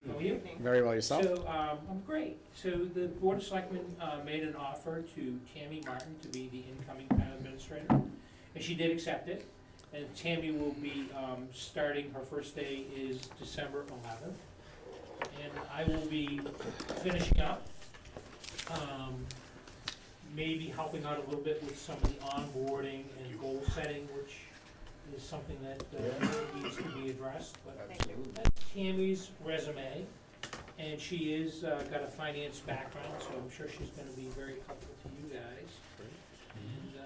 How are you? Very well, yourself? So, I'm great. So the Board of Selectmen made an offer to Tammy Martin to be the incoming town administrator, and she did accept it. And Tammy will be starting, her first day is December 11th. And I will be finishing up, maybe helping out a little bit with some of the onboarding and goal setting, which is something that needs to be addressed. But that's Tammy's resume, and she is got a finance background, so I'm sure she's going to be very helpful to you guys. And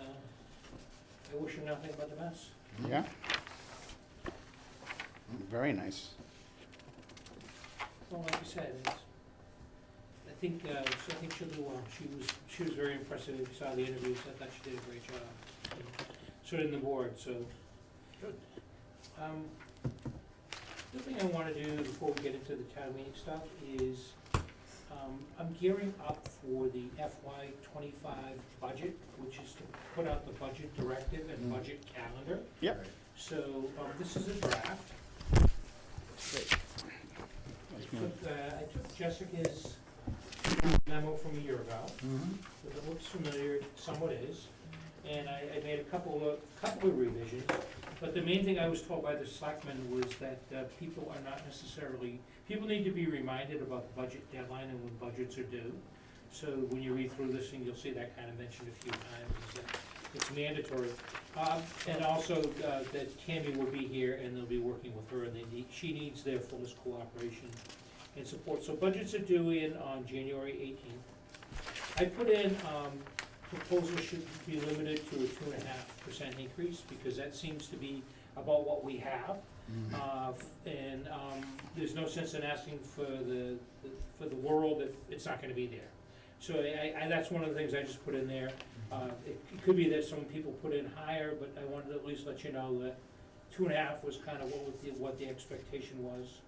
I wish her nothing but the best. Yeah. Very nice. Well, like you said, I think she'll do well. She was very impressive. If you saw the interviews, I thought she did a great job. And so did the board. So Good. The thing I want to do before we get into the town meeting stuff is I'm gearing up for the FY25 budget, which is to put out the budget directive and budget calendar. Yep. So this is a draft. Great. I took Jessica's memo from a year ago, because it looks familiar, somewhat is, and I made a couple of revisions. But the main thing I was told by the selectmen was that people are not necessarily, people need to be reminded about the budget deadline and when budgets are due. So when you read through this thing, you'll see that kind of mentioned a few times. It's mandatory. And also that Tammy will be here and they'll be working with her, and she needs their fullest cooperation and support. So budgets are due in on January 18th. I put in proposals should be limited to a 2.5% increase, because that seems to be about what we have. And there's no sense in asking for the world if it's not gonna be there. So that's one of the things I just put in there. It could be that some people put in higher, but I wanted to at least let you know that 2.5 was kind of what the expectation was.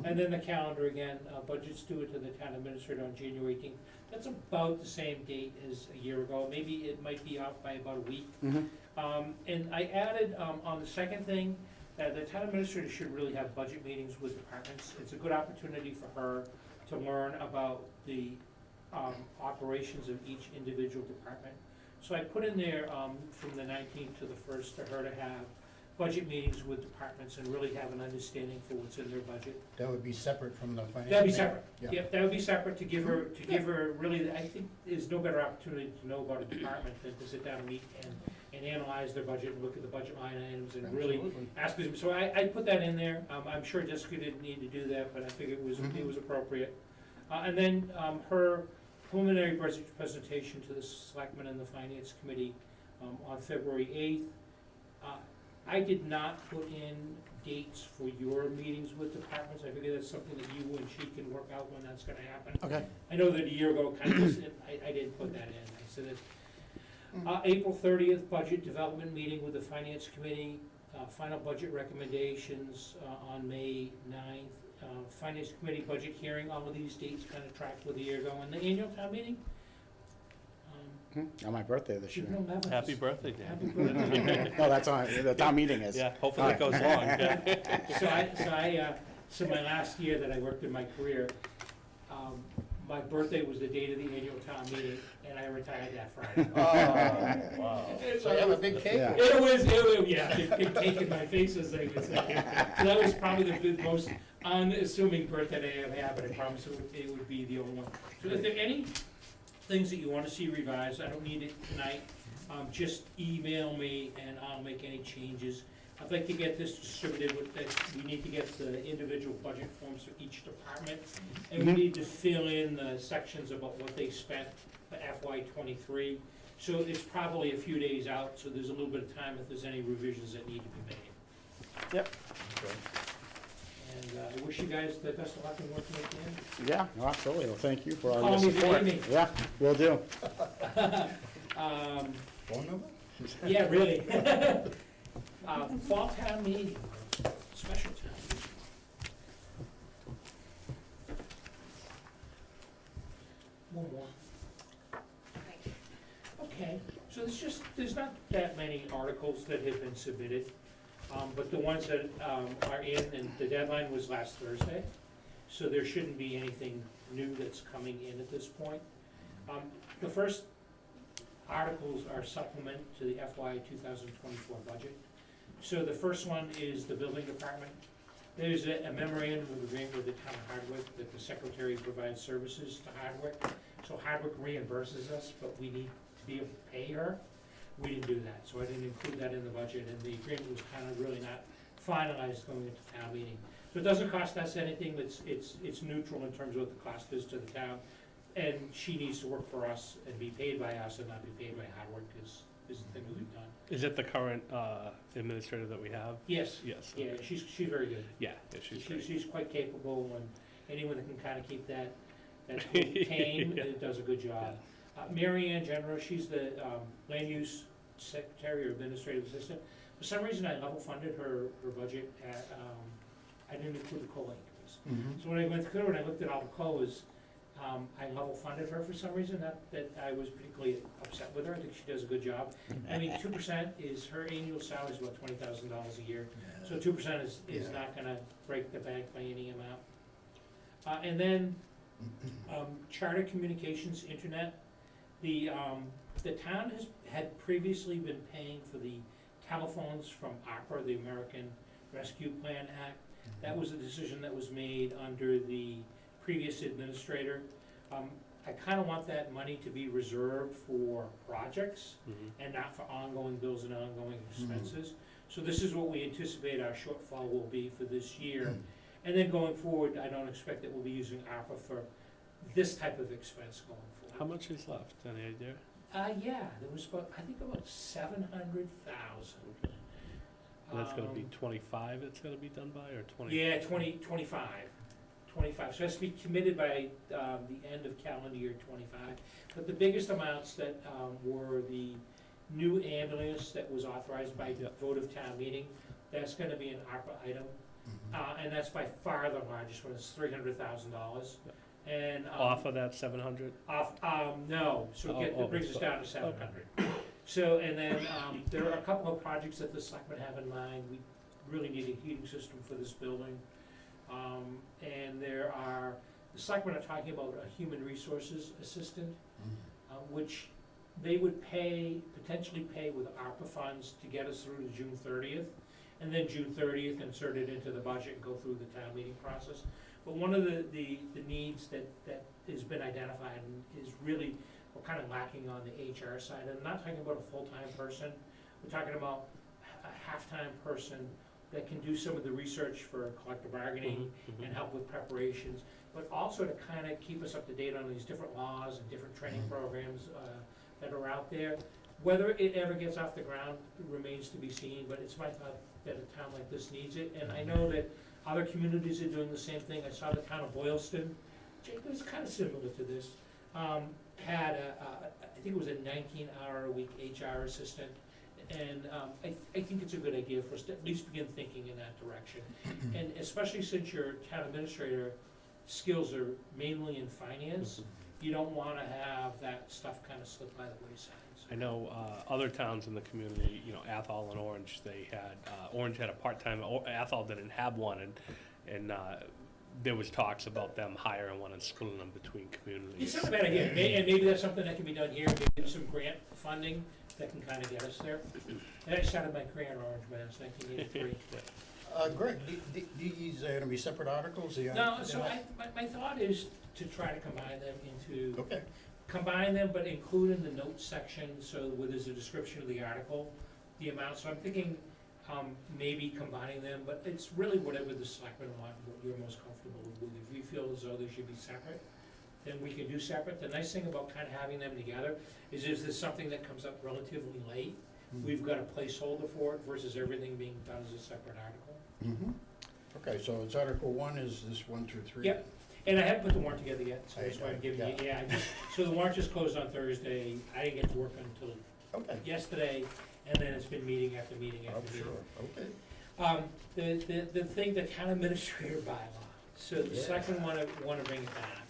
And then the calendar again, budget's due to the town administrator on January 18th. That's about the same date as a year ago. Maybe it might be off by about a week. And I added on the second thing, that the town administrator should really have budget meetings with departments. It's a good opportunity for her to learn about the operations of each individual department. So I put in there from the 19th to the 1st for her to have budget meetings with departments and really have an understanding for what's in their budget. That would be separate from the finance? That'd be separate. Yeah. Yep, that would be separate to give her really, I think there's no better opportunity to know about a department than to sit down and meet and analyze their budget and look at the budget line items and really Absolutely. ask them. So I put that in there. I'm sure Jessica didn't need to do that, but I figured it was appropriate. And then her preliminary budget presentation to the selectmen and the finance committee on February 8th. I did not put in dates for your meetings with departments. I figure that's something that you and she can work out when that's gonna happen. Okay. I know that a year ago, kind of, I didn't put that in. I said that April 30th, budget development meeting with the finance committee, final budget recommendations on May 9th, finance committee budget hearing. All of these dates kind of tracked with a year ago. And the annual town meeting, On my birthday this year. April 11th. Happy birthday, Dan. Happy birthday. No, that's on, the town meeting is. Yeah, hopefully it goes long. Yeah. So my last year that I worked in my career, my birthday was the date of the annual town meeting, and I retired that Friday. Oh, wow. So you have a big cake? Yeah. It was, yeah, big cake in my face, as they would say. So that was probably the most unassuming birthday I ever had, but I promise it would be the only one. So if there are any things that you want to see revised, I don't need it tonight, just email me and I'll make any changes. I'd like to get this distributed with that. We need to get the individual budget forms for each department, and we need to fill in the sections about what they spent for FY23. So it's probably a few days out, so there's a little bit of time if there's any revisions that need to be made. Yep. And I wish you guys the best of luck in working with Dan. Yeah, no, absolutely. Well, thank you for all Call your me if you support. need me. Yeah, will do. Phone number? Yeah, really. Fall town meeting, special town meeting. One more. Okay, so there's not that many articles that have been submitted, but the ones that are in, and the deadline was last Thursday. so there shouldn't be anything new that's coming in at this point. The first articles are supplement to the FY 2024 budget. So the first one is the building department. There's a memorandum of agreement with the town of Hardwick that the secretary provides services to Hardwick. So Hardwick reimburses us, but we need to be able to pay her. We didn't do that, so I didn't include that in the budget, and the agreement was kind of really not finalized going into town meeting. So it doesn't cost us anything, it's neutral in terms of what the cost is to the town. And she needs to work for us and be paid by us and not be paid by Hardwick is the thing that we've done. Is it the current administrator that we have? Yes, Yes. yeah, she's very good. Yeah, she's great. She's quite capable, and anyone that can kind of keep that tame, Yeah. does a good job. Mary Ann General, she's the land use secretary or administrative assistant. For some reason, I level funded her budget at, I didn't include the COLA increase. So when I went through and I looked at all the COLAs, I level funded her for some reason, not that I was particularly upset with her, I think she does a good job. I mean, 2% is, her annual salary is about $20,000 a year, so 2% is Yeah. not gonna break the bank by any amount. And then, charter communications, internet, the town had previously been paying for the telephones from ARPA, the American Rescue Plan Act. That was a decision that was made under the previous administrator. I kinda want that money to be reserved for projects and not for ongoing bills and ongoing expenses. So this is what we anticipate our shortfall will be for this year. And then going forward, I don't expect that we'll be using ARPA for this type of expense going forward. How much is left? Any idea? Yeah, there was about, I think about 700,000. And that's gonna be 25 it's gonna be done by, or 20? Yeah, 25. So it has to be committed by the end of calendar year 25. But the biggest amounts that were the new ambulance that was authorized by Yep. vote of town meeting. That's gonna be an ARPA item, and that's by far the largest one, it's $300,000. Yep. And Off of that 700? no, so it brings us down to 700. So, and then there are a couple of projects that the selectmen have in mind. We really need a heating system for this building. And there are, the selectmen are talking about a human resources assistant, which they would potentially pay with ARPA funds to get us through to June 30th. And then June 30th, insert it into the budget and go through the town meeting process. But one of the needs that has been identified and is really, we're kind of lacking on the HR side. And I'm not talking about a full-time person, we're talking about a half-time person that can do some of the research for collective bargaining and help with preparations, but also to kind of keep us up to date on these different laws and different training programs that are out there. Whether it ever gets off the ground remains to be seen, but it's my thought that a town like this needs it. And I know that other communities are doing the same thing. I saw the town of Boylston, Jake, it was kind of similar to this, had I think it was a 19-hour-a-week HR assistant. And I think it's a good idea for us to at least begin thinking in that direction. And especially since your town administrator skills are mainly in finance, you don't wanna have that stuff kind of slip by the wayside. I know other towns in the community, you know, Athol and Orange, they had, Orange had a part-time, Athol didn't have one, and there was talks about them hiring one and splitting them between communities. It's not a bad idea, and maybe that's something that can be done here, maybe some grant funding that can kind of get us there. And I started my career in Orange, Mass, 1983. Greg, these are gonna be separate articles? No, so my thought is to try to combine them into, Okay, combine them, but include in the notes section, so where there's a description of the article, the amount, so I'm thinking, maybe combining them, but it's really whatever the selectmen want, what you're most comfortable with. If you feel as though they should be separate, then we can do separate. The nice thing about kind of having them together is there's something that comes up relatively late, we've got a placeholder for it versus everything being done as a separate article. Okay, so it's Article 1 is this 1 through 3? Yep. And I haven't put the warrant together yet, so that's why I'm I- giving you, yeah. so the warrant just closed on Thursday. I didn't get to work until Okay, yesterday, and then it's been meeting after meeting I'm after meeting. sure, okay. The thing, the town administrator bylaw, so the Yeah. selectmen wanna bring it back.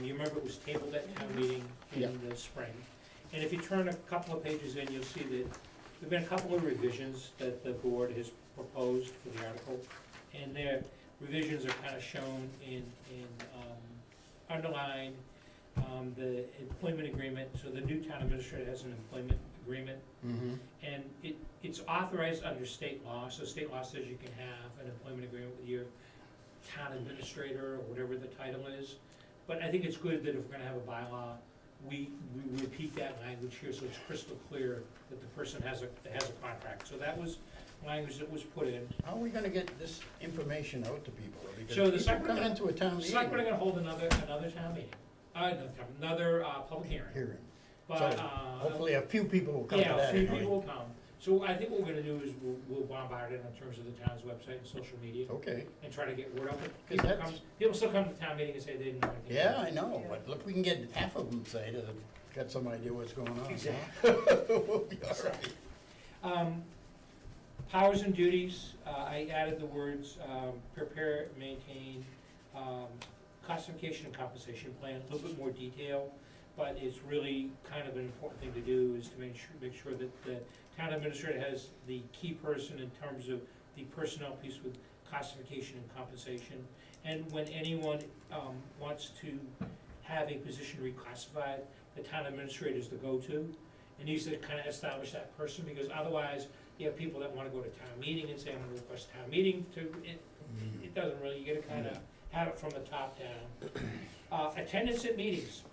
You remember it was tabled at town meeting Yeah. in the spring. And if you turn a couple of pages in, you'll see that there've been a couple of revisions that the board has proposed for the article. And revisions are kind of shown in underlined. The employment agreement, so the new town administrator has an employment agreement, Mm-hmm. and it's authorized under state law, so state law says you can have an employment agreement with your town administrator, or whatever the title is. But I think it's good that if we're gonna have a bylaw, we repeat that language here, so it's crystal clear that the person has a contract. So that was language that was put in. How are we gonna get this information out to people? Because So the people selectmen come into a town meeting. Selectmen are gonna hold another town meeting, another public hearing. Hearing. But, So hopefully a few people will come to yeah, a that few anyway. people will come. So I think what we're gonna do is we'll bombard it in terms of the town's website and social media, Okay, and try to get word out. because that's, People still come to town meeting and say they didn't know anything. yeah, I know, but look, we can get half of them say that have got some idea what's going on. Exactly. We'll be all right. Powers and duties, I added the words, prepare, maintain, classification and compensation plan, a little bit more detail, but it's really kind of an important thing to do, is to make sure that the town administrator has the key person in terms of the personnel piece with classification and compensation. And when anyone, wants to have a position reclassified, the town administrator is the go-to, and needs to kind of establish that person, because otherwise, you have people that wanna go to town meeting and say, I'm gonna request town meeting to, it doesn't really, you gotta kinda have it from the top down. Attendance at meetings.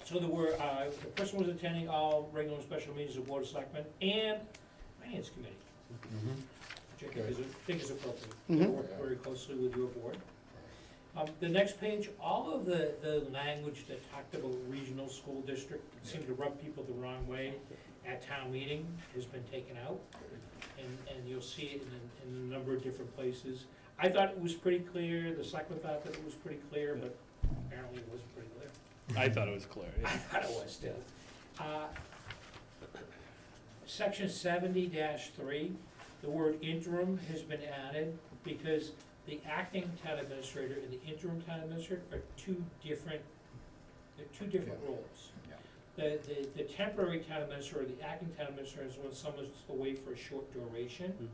So there were, the person was attending all regular and special meetings of Board of Selectmen and Finance Committee, Mhm. which I think is appropriate. Mhm. They work very closely with your board. The next page, all of the language that talked about regional school district, that seemed to rub people the wrong way at town meeting, has been taken out. And you'll see it in a number of different places. I thought it was pretty clear, the selectmen thought that it was pretty clear, but apparently it wasn't pretty clear. I thought it was clear, I thought it was too. Section 70-3, the word interim has been added because the acting town administrator and the interim town administrator are two different roles. Yeah. The temporary town administrator, the acting town administrator is when someone's away for a short duration,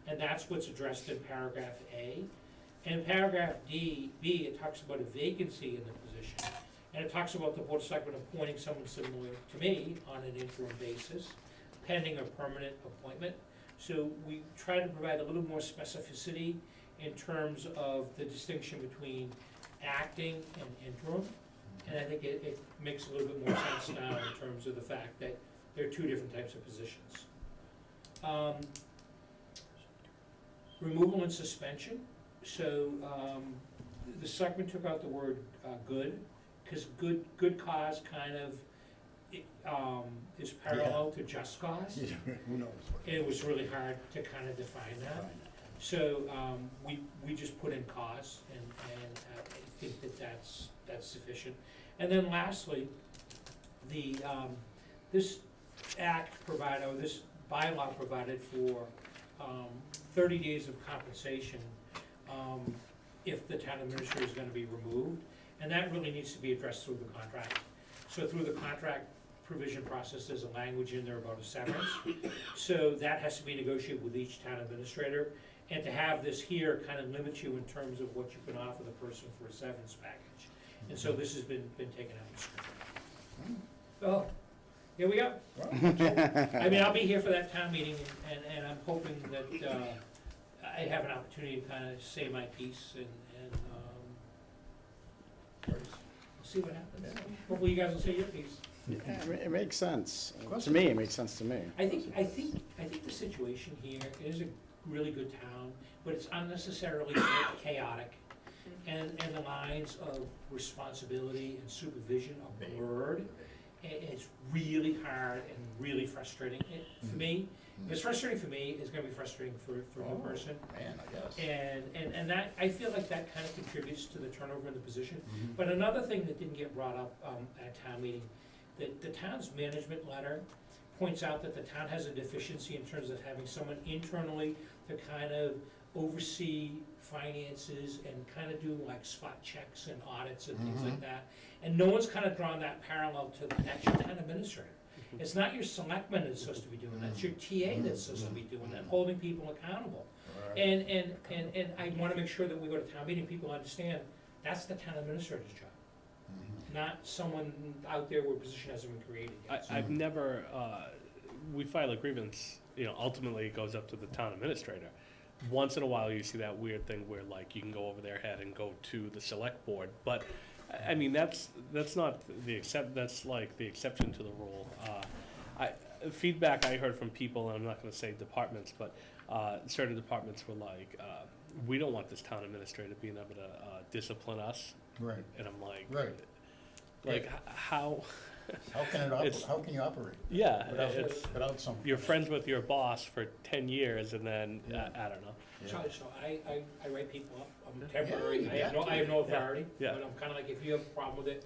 and that's what's addressed in paragraph A. And in paragraph B, it talks about a vacancy in the position. And it talks about the Board of Selectmen appointing someone similar to me on an interim basis, pending a permanent appointment. So we try to provide a little more specificity in terms of the distinction between acting and interim. And I think it makes a little bit more sense now in terms of the fact that there are two different types of positions. Removal and suspension. So the selectmen took out the word good, because good cause kind of is parallel to just cause. Who knows? It was really hard to kind of define that. So we just put in cause, and I think that's sufficient. And then lastly, the this act provided, or this bylaw provided for 30 days of compensation if the town administrator is gonna be removed, and that really needs to be addressed through the contract. So through the contract provision process, there's a language in there about a severance. So that has to be negotiated with each town administrator, and to have this here kind of limits you in terms of what you can offer the person for a severance package. And so this has been taken out of the script. So, here we go. I mean, I'll be here for that town meeting, and I'm hoping that I have an opportunity to kind of say my piece, and we'll see what happens. Hopefully you guys will say your piece. Yeah, it makes sense. Of course To it me, does. it makes sense to me. I think the situation here is a really good town, but it's unnecessarily chaotic. And the lines of responsibility and supervision are blurred. It's really hard and really frustrating. For me, if it's frustrating for me, it's gonna be frustrating for the person. Man, I guess. And that, I feel like that kind of contributes to the turnover in the position. But another thing that didn't get brought up at town meeting, that the town's management letter points out that the town has a deficiency in terms of having someone internally to kind of oversee finances and kind of do like spot checks and audits and things like that. And no one's kind of drawn that parallel to that's your town administrator. It's not your selectman that's supposed to be doing that, it's your TA that's supposed to be doing that, holding people accountable. And I wanna make sure that we go to town meeting, people understand, that's the town administrator's job, not someone out there where a position hasn't been created yet. I've never, we file a grievance, ultimately it goes up to the town administrator. Once in a while, you see that weird thing where like you can go over their head and go to the select board, but, I mean, that's not that's like the exception to the rule. Feedback I heard from people, and I'm not gonna say departments, but, certain departments were like, we don't want this town administrator being able to, discipline us, Right, and I'm like, right. how, How can you operate yeah, without, it's, without some? you're friends with your boss for 10 years and then, Yeah. I don't know. So I write people up, I'm temporary, you I have got I have no authority, Yeah. but I'm kinda like, if you have a problem with it,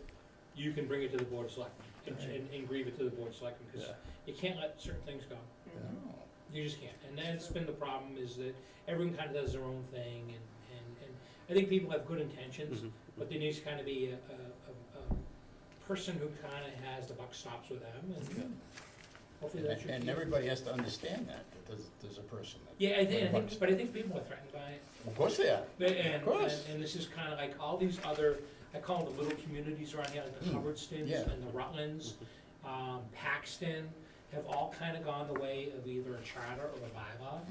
you can bring it to the board of selectmen, and grieve it to the board of selectmen, cause Yeah. you can't let certain things go. No. You just can't, and that's been the problem, is that everyone kinda does their own thing, and I think people have good intentions, Mhm. but there needs to kinda be a person who kinda has the buck stops with them, and hopefully that's your. And everybody has to understand that there's a person that. Yeah, I think people are threatened by it. Of course they are. And, course. and this is kinda like all these other, I call them the little communities around here, like the Hubbardstons yeah. and the Rutlands, Paxton, have all kinda gone the way of either a charter or a bylaw,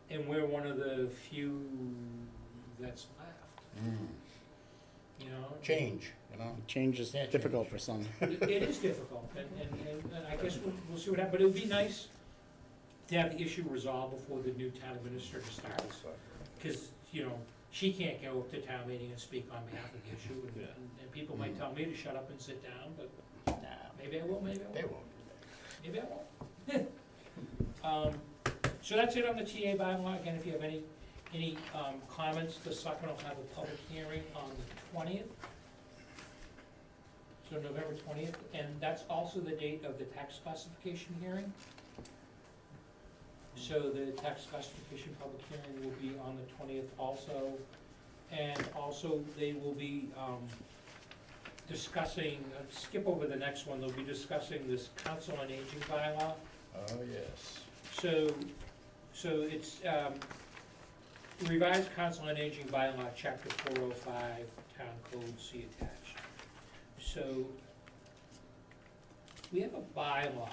and we're one of the few that's left, you know? Change, Change is Yeah, difficult change. for some. It is difficult, and I guess we'll see what happens, but it would be nice to have the issue resolved before the new town administrator starts. Cause, she can't go up to town meeting and speak on behalf of the issue, Yeah. and people might tell me to shut up and sit down, but Nah, maybe I will, maybe I they won't, won't. maybe I won't. So that's it on the TA bylaw, again, if you have any, comments, the selectmen will have a public hearing on the 20th. So November 20th, and that's also the date of the tax classification hearing. So the tax classification public hearing will be on the 20th also. And also, they will be discussing, skip over the next one, they'll be discussing this council on aging bylaw. Oh, yes. So it's revised council on aging bylaw, chapter 405, town code, see attached. So we have a bylaw,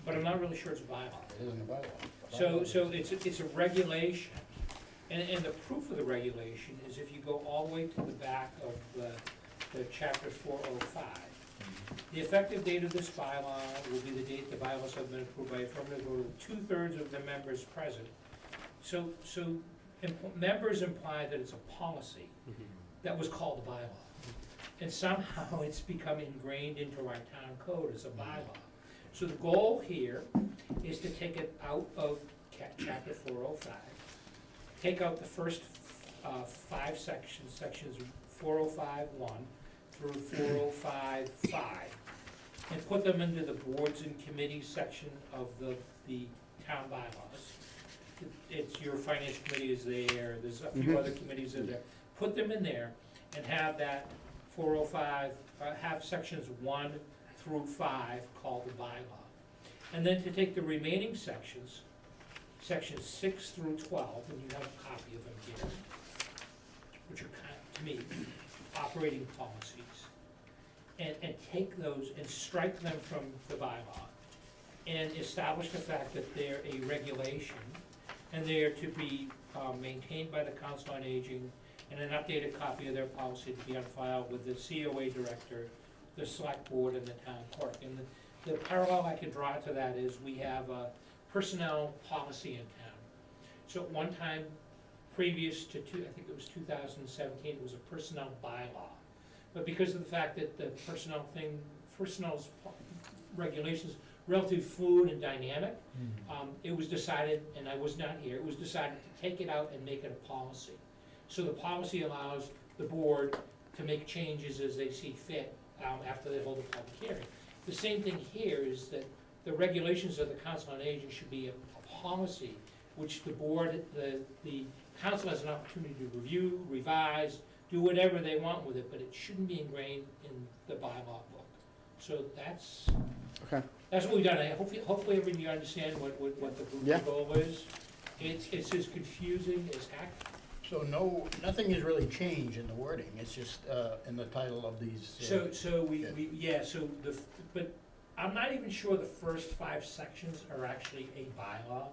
but I'm not really sure it's a bylaw. It isn't a bylaw. So it's a regulation, and the proof of the regulation is if you go all the way to the back of the chapter 405. The effective date of this bylaw will be the date the bylaws have been approved by affirmative vote of 2/3 of the members present. So members imply that it's a policy that was called a bylaw. And somehow it's become ingrained into our town code as a bylaw. So the goal here is to take it out of chapter 405, take out the first 5 sections, sections 405-1 through 405-5, and put them into the boards and committees section of the town bylaws. It's your financial committee is there, there's a few other committees in there. Put them in there and have that 405, have sections 1 through 5 called the bylaw. And then to take the remaining sections, sections 6 through 12, and you have a copy of them here, which are to me, operating policies, and take those and strike them from the bylaw, and establish the fact that they're a regulation, and they are to be maintained by the Council on Aging, and an updated copy of their policy to be on file with the COA director, the select board, and the town clerk. And the parallel I can draw to that is we have a personnel policy in town. So at one time, previous to I think it was 2017, it was a personnel bylaw. But because of the fact that the personnel's regulations relatively fluid and dynamic, it was decided, and I was not here, it was decided to take it out and make it a policy. So the policy allows the board to make changes as they see fit after they hold a public hearing. The same thing here is that the regulations of the Council on Aging should be a policy which the board, the council has an opportunity to review, revise, do whatever they want with it, but it shouldn't be ingrained in the bylaw book. So that's Okay. what we've done. Hopefully everybody understand what the Yeah. goal is. It's as confusing as heck. So nothing has really changed in the wording, it's just, in the title of these. But I'm not even sure the first 5 sections are actually a bylaw,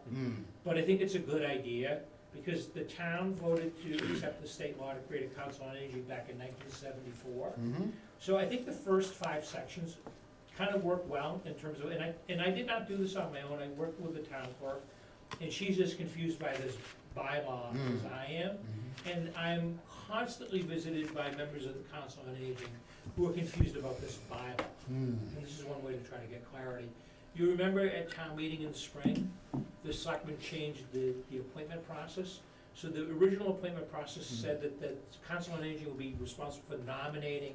but I think it's a good idea, because the town voted to accept the state law to create a council on aging back in 1974. So I think the first 5 sections kind of work well in terms of, and I did not do this on my own, I worked with the town clerk, and she's as confused by this bylaw as I am. And I'm constantly visited by members of the council on aging who are confused about this bylaw. And this is one way to try to get clarity. You remember at town meeting in the spring, the selectmen changed the appointment process? So the original appointment process said that the council on aging will be responsible for nominating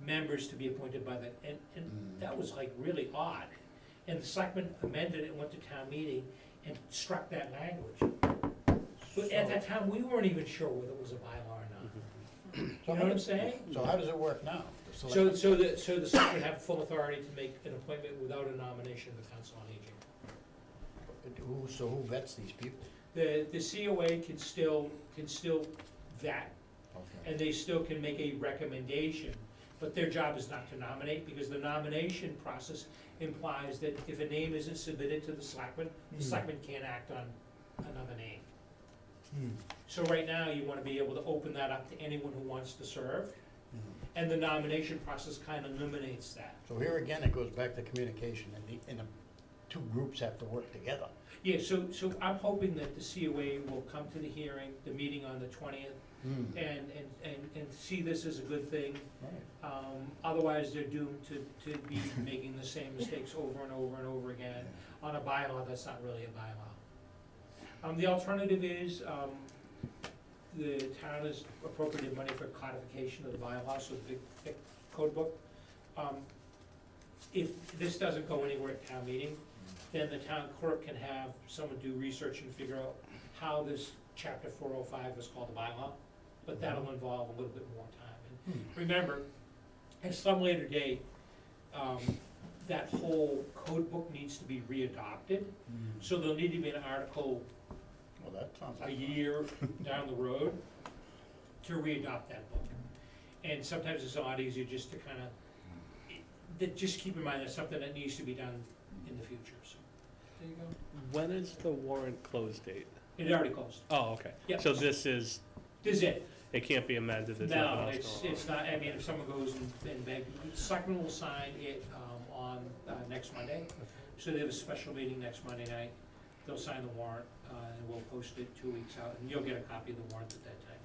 members to be appointed by the, and that was like really odd. And the selectmen amended it and went to town meeting and struck that language. But at that time, we weren't even sure whether it was a bylaw or not. You know what I'm saying? So how does it work now? The So selectmen- the selectmen have full authority to make an appointment without a nomination of the council on aging. So who vets these people? The COA can still vet, Okay. and they still can make a recommendation, but their job is not to nominate, because the nomination process implies that if a name isn't submitted to the selectmen can't act on another name. So right now, you wanna be able to open that up to anyone who wants to serve, and the nomination process kind of eliminates that. So here again, it goes back to communication, and the two groups have to work together. Yeah, so I'm hoping that the COA will come to the hearing, the meeting on the 20th, and see this as a good thing. Right. Otherwise, they're doomed to be making the same mistakes over and over and over again on a bylaw that's not really a bylaw. The alternative is, the town has appropriated money for codification of the bylaw, so the big thick code book. If this doesn't go anywhere at town meeting, then the town clerk can have someone do research and figure out how this chapter 405 is called a bylaw, but that'll involve a little bit more time. And remember, at some later date, that whole code book needs to be readopted, so there'll need to be an article Well, that sounds a like. year down the road to readopt that book. And sometimes it's a lot easier just to kind of, just keep in mind that's something that needs to be done in the future, so. There you go. When is the warrant close date? It already closed. Oh, okay. Yep. So this is, This is it. it can't be amended, there's nothing No, else going on? it's not, I mean, if someone goes and begs, the selectmen will sign it, on, next Monday. So they have a special meeting next Monday night. They'll sign the warrant, and we'll post it 2 weeks out, and you'll get a copy of the warrant at that time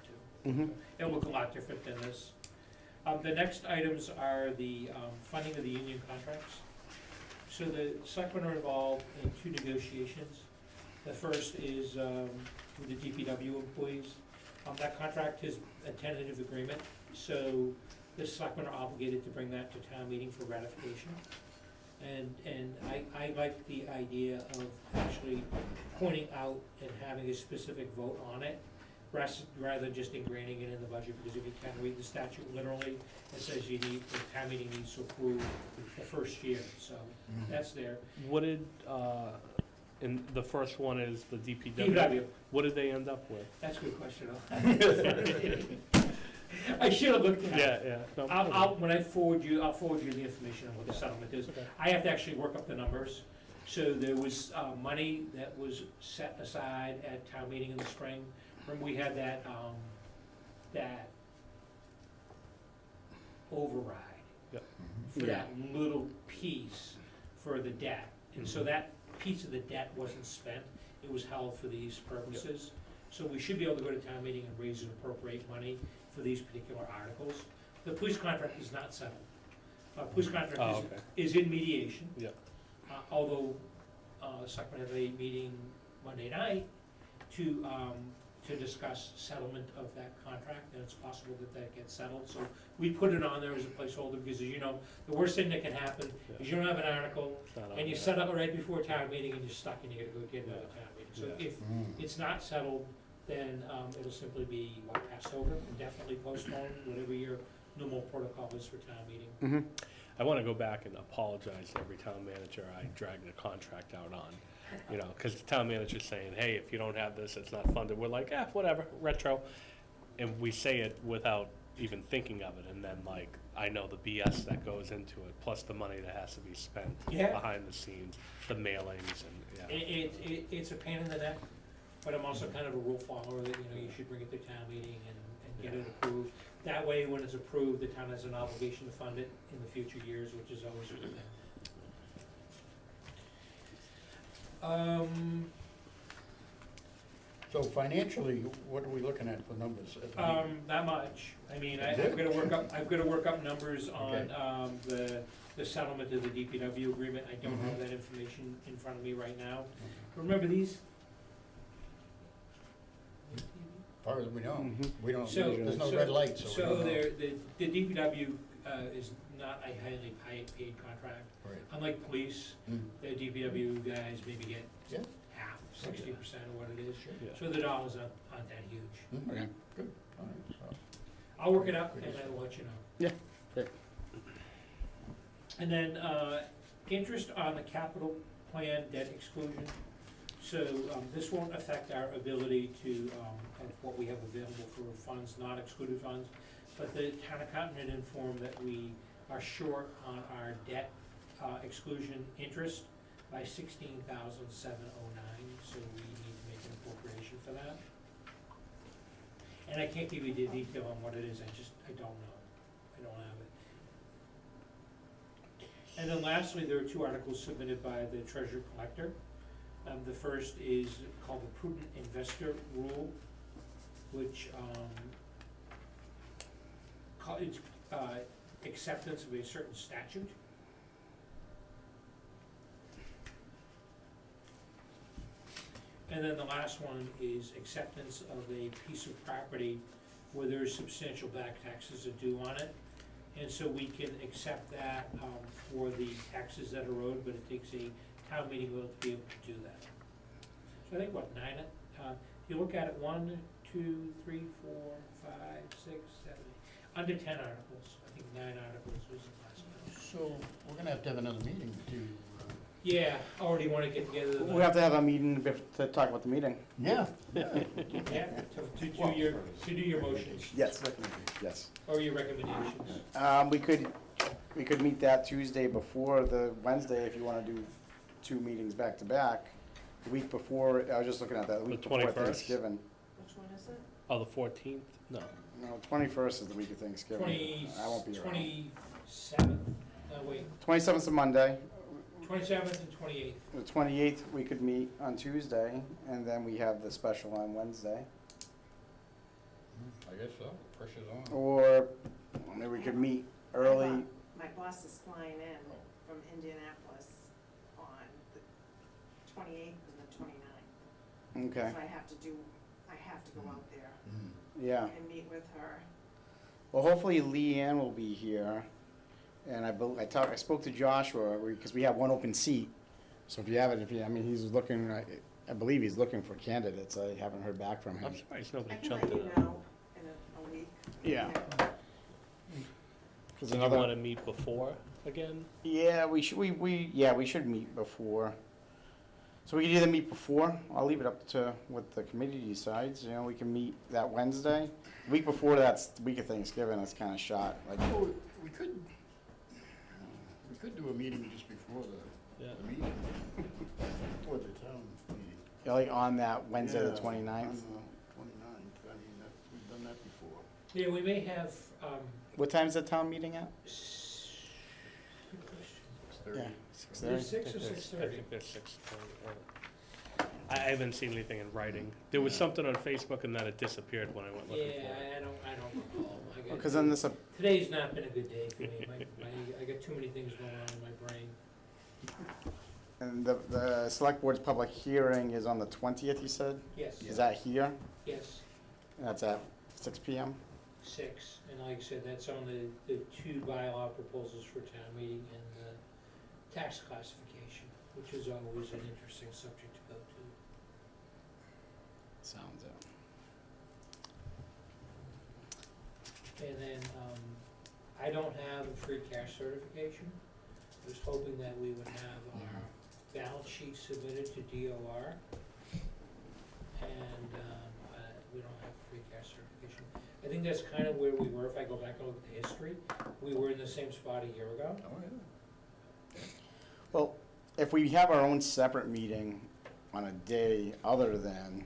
too. It'll look a lot different than this. The next items are the, funding of the union contracts. So the selectmen are involved in 2 negotiations. The first is, with the DPW employees. That contract is a tentative agreement, so the selectmen are obligated to bring that to town meeting for ratification. And I like the idea of actually pointing out and having a specific vote on it, rather than just ingraining it in the budget, because if you can read the statute literally, it says the town meeting needs to approve the first year, so that's there. What did, and the first one is the DPW, DPW, what did they end up with? that's a good question. I should have looked at it. Yeah, no. When I'll forward you the information on what the settlement is. Okay. I have to actually work up the numbers. So there was, money that was set aside at town meeting in the spring. Remember, we had that override Yep. for that little piece for the debt. And so that piece of the debt wasn't spent, it was held for these purposes. So we should be able to go to town meeting and raise and appropriate money for these particular articles. The police contract is not settled. Police contract Oh, okay. is in mediation. Yep. Although, selectmen have a meeting Monday night to discuss settlement of that contract, and it's possible that that gets settled. So we put it on there as a placeholder, because as you know, the worst thing that can happen is you don't have an article, It's not on and you there. set up it right before town meeting, and you're stuck, and you gotta go get another town meeting. So Yeah. if it's not settled, then it'll simply be passed over, indefinitely postponed, whatever your normal protocol is for town meeting. I wanna go back and apologize to every town manager I dragged a contract out on. You know, because the town manager's saying, hey, if you don't have this, it's not funded. We're like, whatever, retro. And we say it without even thinking of it, and then like, I know the BS that goes into it, plus the money that has to be spent Yeah. behind the scenes, the mailings and, yeah. It's a pain in the neck, but I'm also kind of a rule follower that, you should bring it to town meeting and get it approved. That way, when it's approved, the town has an obligation to fund it in the future years, which is always a good thing. So financially, what are we looking at for numbers at the meeting? Not much. I mean, I've Good. gotta work up numbers on, Okay. the settlement of the DPW agreement. I don't have that information in front of me right now. Remember these? As far as we know, Mhm. we don't, So- there's no so- red lights, so we So don't know. the DPW, is not a highly paid contract. Right. Unlike police, Mm. the DPW guys maybe get Yeah. half, 60% of what it is. Sure. Yeah. So the dollars aren't that huge. Mm, Okay. Good. All right, so- I'll work it out and I'll let you know. Yeah, great. And then, interest on the capital plan debt exclusion. So, this won't affect our ability to, of what we have available for funds, not excluded funds. But the town accountant had informed that we are short on our debt, exclusion interest by $16,709, so we need to make an appropriation for that. And I can't give you the detail on what it is, I don't know. I don't have it. And then lastly, there are two articles submitted by the treasurer collector. The first is called the Prudent Investor Rule, which, it's, acceptance of a certain statute. And then the last one is acceptance of a piece of property where there's substantial back taxes are due on it. And so we can accept that, for the taxes that are owed, but it takes a town meeting vote to be able to do that. So I think, what, if you look at it, 1, 2, 3, 4, 5, 6, 7, under 10 articles. I think 9 articles was the last one. So we're gonna have to have another meeting to, Yeah, already wanna get together. We have to have a meeting to talk about the meeting. yeah. Yeah, to do your motions, Yes. Yes. or your recommendations. We could meet that Tuesday before the Wednesday if you wanna do 2 meetings back to back. The week before, I was just looking at that, the week The before 21st? Thanksgiving. Which one is it? Oh, the 14th? No. No, 21st is the week of Thanksgiving. I won't be around. 27th, wait, 27th is a Monday. 27th and 28th. The 28th, we could meet on Tuesday, and then we have the special on Wednesday. I guess so, pressure's on. Or maybe we could meet early. My boss is flying in from Indianapolis on the 28th and the 29th. Okay, So I have to go out there Mm. yeah. and meet with her. Well, hopefully Leanne will be here. And I spoke to Joshua, because we have one open seat. So if you have it, he's looking, I believe he's looking for candidates. I haven't heard back from him. I'm surprised I nobody can jumped let in you on it. know in a week. Yeah. Okay. There's Did you another- want to meet before again? Yeah, we should, we should meet before. So we could either meet before, I'll leave it up to what the committee decides, we can meet that Wednesday. The week before, that's the week of Thanksgiving, it's kinda shot, like, Oh, we could do a meeting just before Yeah. the meeting, before the town meeting. like on that Wednesday, the Yeah, 29th. On the 29th, we've done that before. Yeah, we may have, What time's the town meeting at? good question. It's 30. Yeah, Either 6:30? 6 or I 6:30. think there's 6:30. I haven't seen anything in writing. There was something on Facebook and then it disappeared when I went looking for it. Yeah, I don't recall. Because then this, Today's not been a good day for me. I got too many things going on in my brain. and the select board's public hearing is on the 20th, you said? Yes, Is that here? yes, And that's at 6 PM? 6. And like I said, that's on the 2 bylaw proposals for town meeting and the tax classification, which is always an interesting subject to go to. Sounds it. And then, I don't have a free cash certification. I was hoping that we would have our balance sheet submitted to DOR, and we don't have free cash certification. I think that's kind of where we were, if I go back and look at the history, we were in the same spot a year ago. Oh, yeah. Well, if we have our own separate meeting on a day other than,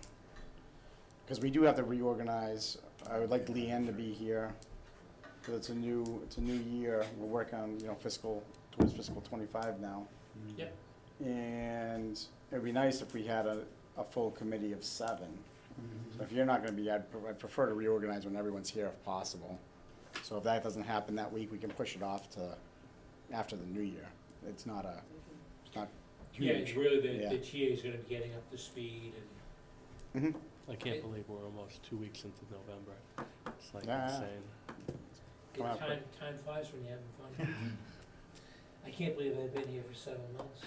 because we do have to reorganize, I would like Leanne to be here, because it's a new year, we're working on, towards fiscal 25 now. Yep. And it'd be nice if we had a full committee of 7. So if you're not gonna be, I'd prefer to reorganize when everyone's here if possible. So if that doesn't happen that week, we can push it off to after the new year. It's not Yeah, huge. it's really Yeah. the TA is gonna be getting up to speed, and Mhm. I can't believe we're almost 2 weeks into November. It's like Yeah. insane. Come on, time flies when you're having fun. I can't believe I've been here for 7 months.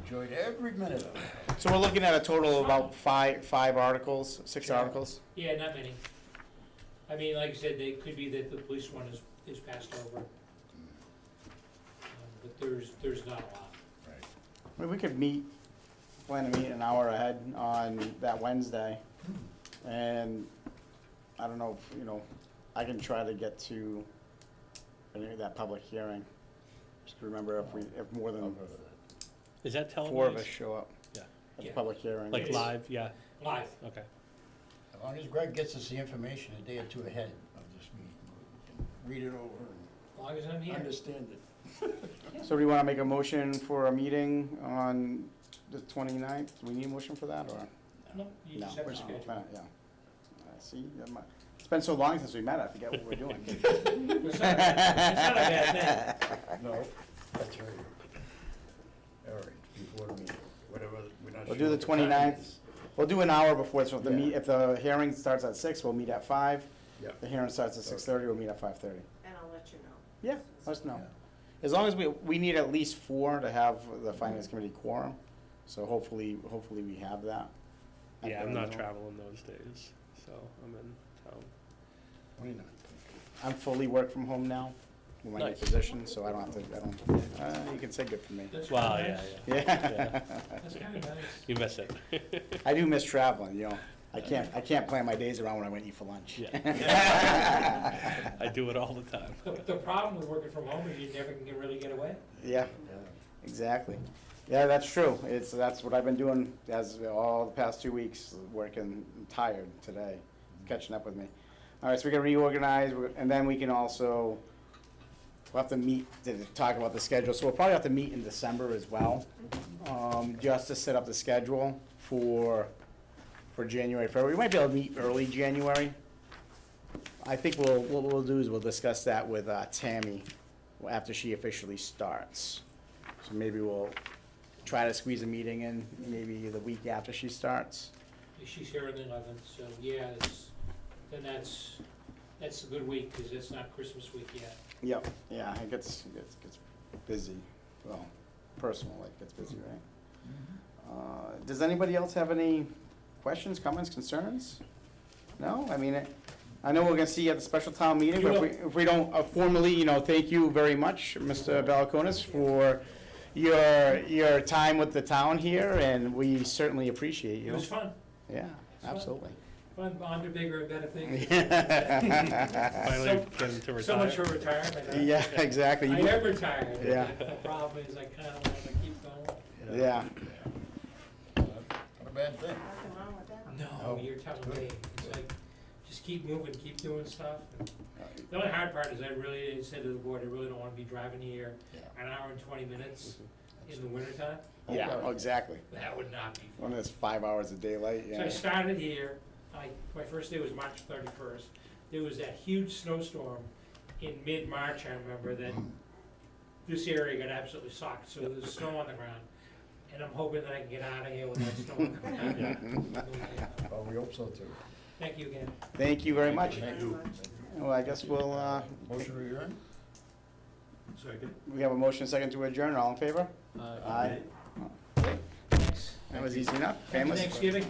Enjoyed every minute of it. So we're looking at a total of about five articles, 6 Sure. articles? Yeah, not many. I mean, like I said, it could be that the police one is passed over, but there's not a lot. Right. I mean, we could plan to meet an hour ahead on that Wednesday. And I don't know if, I can try to get to that public hearing. Just remember if more than Is that televised? 4 of us show up Yeah. at the Yeah. public hearing. Like It is. live, yeah, Live. okay. As long as Greg gets us the information a day or 2 ahead of this meeting, we can read it over As long as I'm and here. understand it. So do you wanna make a motion for a meeting on the 29th? Do we need a motion for that, or? No, you No, just have we're to just schedule. gonna plan it, yeah. See, it's been so long since we met, I forget what we're doing. It's not a bad thing. No, that's right. All right, before the meeting, whatever, we're not sure. We'll do the what time it 29th. is. We'll do an hour before, so Yeah. if the hearing starts at 6, we'll meet at 5. Yeah. The hearing starts at 6:30, we'll meet at 5:30. And I'll let you know. Yeah, let us know. Yeah. As long as we need at least 4 to have the finance committee quorum, so hopefully we have that. Yeah, I'm not traveling those days, so I'm in town. 29. I'm fully work from home now, with my new Nice. position, so I don't have to, you can say good for me. That's Well, kinda yeah, nice. yeah. Yeah. That's kinda nice. You miss it. I do miss traveling, I can't plan my days around when I went to eat for lunch. Yeah. I do it all the time. The problem with working from home is you never can really get away. Yeah, exactly. Yeah, that's true. That's what I've been doing all the past 2 weeks, working tired today, catching up with me. All right, so we can reorganize, and then we can also, we'll have to meet to talk about the schedule. So we'll probably have to meet in December as well, just to set up the schedule for January, February. We might be able to meet early January. I think what we'll do is we'll discuss that with Tammy after she officially starts. So maybe we'll try to squeeze a meeting in maybe the week after she starts. She's here on the 11th, so yeah, that's a good week, because it's not Christmas week yet. Yep, yeah, it gets busy. Well, personal life gets busy, right? Does anybody else have any questions, comments, concerns? No? I mean, I know we're gonna see you at the special town meeting, but if we don't formally, thank you very much, Mr. Balakonis, for your time with the town here, and we certainly appreciate It you. was fun. Yeah, absolutely. Fun, on to bigger and better things. Finally getting to retire. So much for retirement, huh? Yeah, exactly. I am retired. Yeah. The problem is I kinda wanna keep going. Yeah. Not a bad thing. Nothing wrong with that. No, Oh, you're telling good. me, it's like, just keep moving, keep doing stuff. The only hard part is I really said to the board, I really don't wanna be driving here Yeah. an hour and 20 minutes in the wintertime. Yeah, exactly. That would not be When fun. there's 5 hours of daylight, So I yeah. started here, my first day was March 31st. There was that huge snowstorm in mid-March, I remember, that this area got absolutely socked, so there's snow on the ground. And I'm hoping that I can get out of here with that snow on the ground. Well, we hope so too. Thank you again. Thank you very much. Thank you. Well, I guess we'll, Motion to adjourn? we have a motion second to adjourn, all in favor? Aye. Thanks. That was easy enough, Happy painless. Thanksgiving.